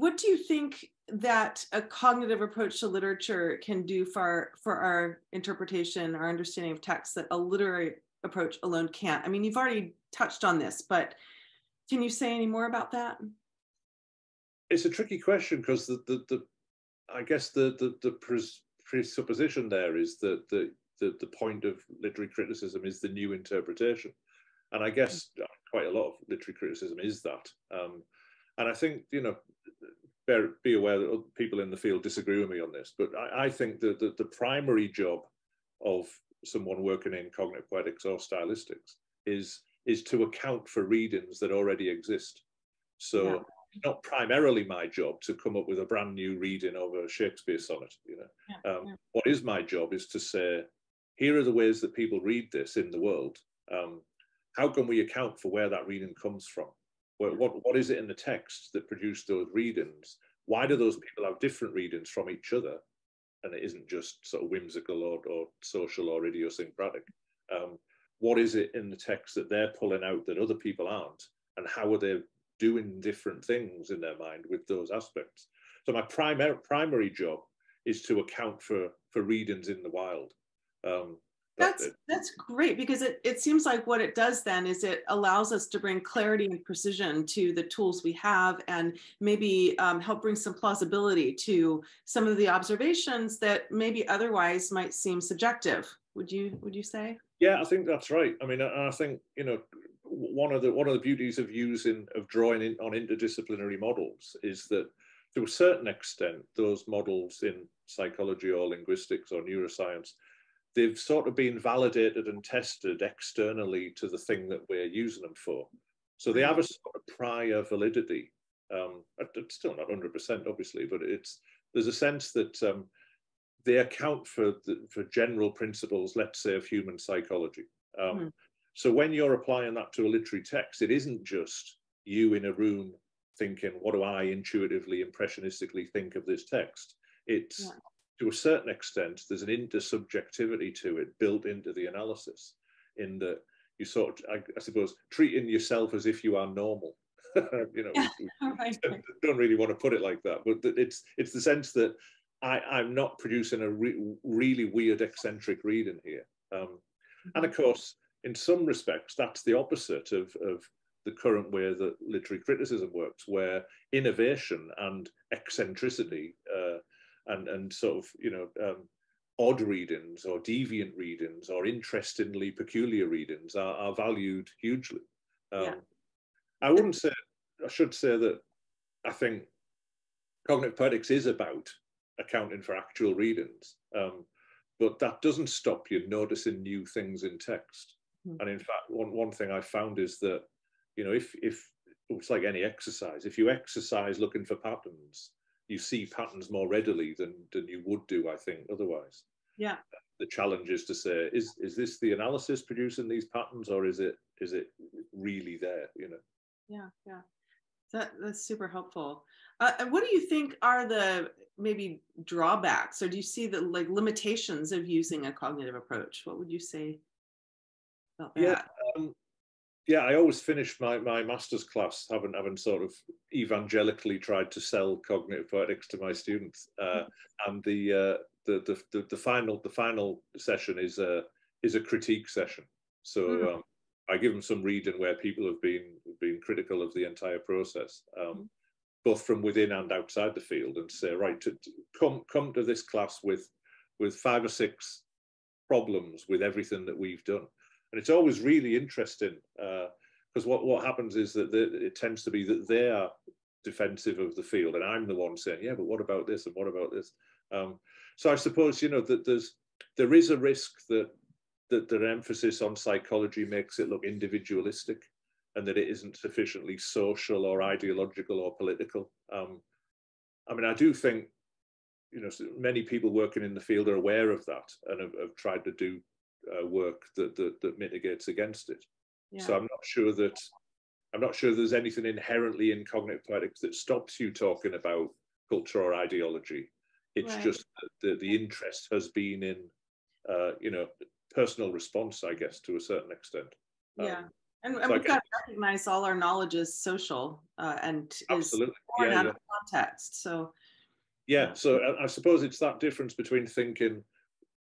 what do you think that a cognitive approach to literature can do for our interpretation, our understanding of text that a literary approach alone can't? I mean, you've already touched on this, but can you say any more about that? It's a tricky question because I guess the presupposition there is that the point of literary criticism is the new interpretation, and I guess quite a lot of literary criticism is that. And I think, you know, be aware that people in the field disagree with me on this, but I think that the primary job of someone working in cognitive poetics or stylistics is to account for readings that already exist. So it's not primarily my job to come up with a brand new reading of a Shakespeare sonnet. You know, what is my job is to say, here are the ways that people read this in the world. How can we account for where that reading comes from? What is it in the text that produced those readings? Why do those people have different readings from each other? And it isn't just sort of whimsical or social or idiosyncratic. What is it in the text that they're pulling out that other people aren't? And how are they doing different things in their mind with those aspects? So my primary job is to account for readings in the wild. That's great, because it seems like what it does then is it allows us to bring clarity and precision to the tools we have, and maybe help bring some plausibility to some of the observations that maybe otherwise might seem subjective. Would you say? Yeah, I think that's right. I mean, I think, you know, one of the beauties of drawing in on interdisciplinary models is that to a certain extent, those models in psychology or linguistics or neuroscience, they've sort of been validated and tested externally to the thing that we're using them for. So they have a sort of prior validity. It's still not 100%, obviously, but there's a sense that they account for general principles, let's say, of human psychology. So when you're applying that to a literary text, it isn't just you in a room thinking, what do I intuitively, impressionistically think of this text? It's to a certain extent, there's an intersubjectivity to it built into the analysis, in that you sort of, I suppose, treating yourself as if you are normal. You know, don't really want to put it like that, but it's the sense that I'm not producing a really weird, eccentric reading here. And of course, in some respects, that's the opposite of the current way that literary criticism works, where innovation and eccentricity and sort of, you know, odd readings or deviant readings or interestingly peculiar readings are valued hugely. I should say that I think cognitive poetics is about accounting for actual readings, but that doesn't stop you noticing new things in text. And in fact, one thing I found is that, you know, if it's like any exercise, if you exercise looking for patterns, you see patterns more readily than you would do, I think, otherwise. Yeah. The challenge is to say, is this the analysis producing these patterns, or is it really there, you know? Yeah. That's super helpful. What do you think are the maybe drawbacks, or do you see the like limitations of using a cognitive approach? What would you say about that? Yeah, I always finish my master's class having sort of evangelically tried to sell cognitive poetics to my students, and the final session is a critique session. So I give them some reading where people have been critical of the entire process, both from within and outside the field, and say, right, come to this class with 5 or 6 problems with everything that we've done. And it's always really interesting, because what happens is that it tends to be that they are defensive of the field, and I'm the one saying, yeah, but what about this and what about this? So I suppose, you know, that there is a risk that the emphasis on psychology makes it look individualistic, and that it isn't sufficiently social or ideological or political. I mean, I do think, you know, many people working in the field are aware of that and have tried to do work that mitigates against it. So I'm not sure there's anything inherently in cognitive poetics that stops you talking about culture or ideology. It's just that the interest has been in, you know, personal response, I guess, to a certain extent. And So we've got to recognize all our knowledge is social and is born out of context. So yeah, so I suppose it's that difference between thinking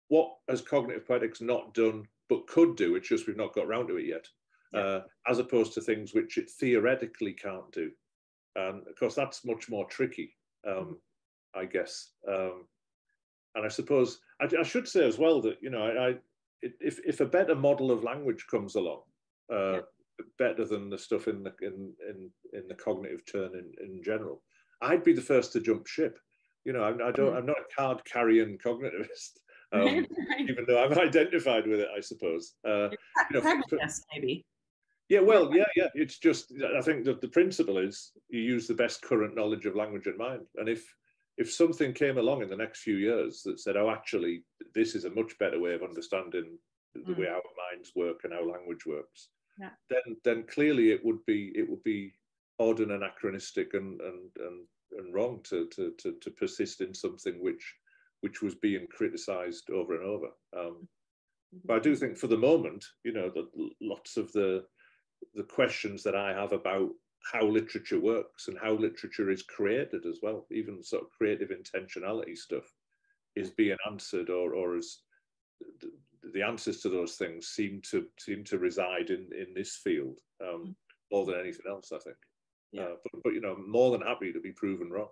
what has cognitive poetics not done but could do, it's just we've not got around to it yet, as opposed to things which it theoretically can't do. And of course, that's much more tricky, I guess. And I suppose I should say as well that, you know, if a better model of language comes along, better than the stuff in the cognitive turn in general, I'd be the first to jump ship. You know, I'm not a card carrying cognitivist, even though I'm identified with it, I suppose. You know, maybe. Yeah, well, yeah. It's just, I think that the principle is you use the best current knowledge of language and mind. And if something came along in the next few years that said, oh, actually, this is a much better way of understanding the way our minds work and how language works, then clearly it would be odd and anachronistic and wrong to persist in something which was being criticized over and over. But I do think for the moment, you know, that lots of the questions that I have about how literature works and how literature is created as well, even sort of creative intentionality stuff, is being answered, or as the answers to those things seem to reside in this field more than anything else, I think. But you know, more than happy to be proven wrong.